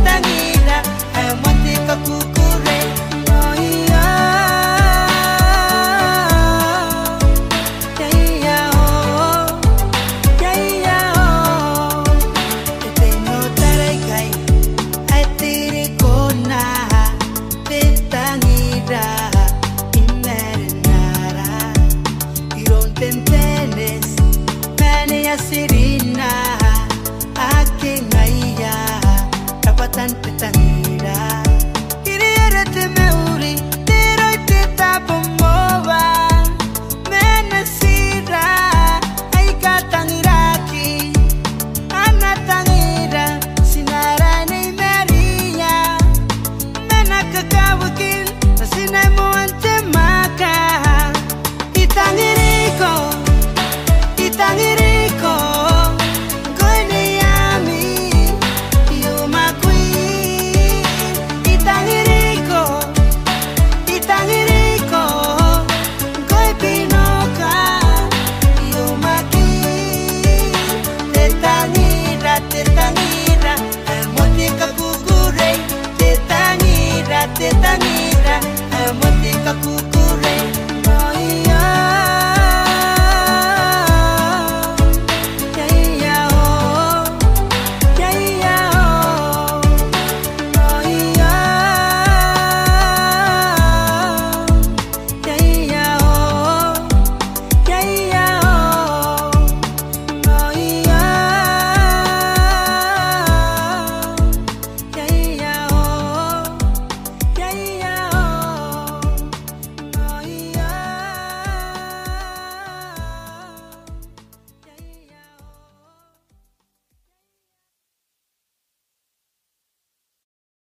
tangira, moan kakukurei. Oh yeah, oh. Te no tarai kai, ai tiri kona, te tangira, imarinara. Iron tentenes, mane ya sirina, aking ngaya. Kapatan petangira, kiriere te meuri, tiroi te tapomoa, menasira, ai katangiraki, ana tangira, sinara nei meria, menakakawakil, nasinai mo ante maka, itangiriko, itangiriko. Te tangira, moan kakukurei.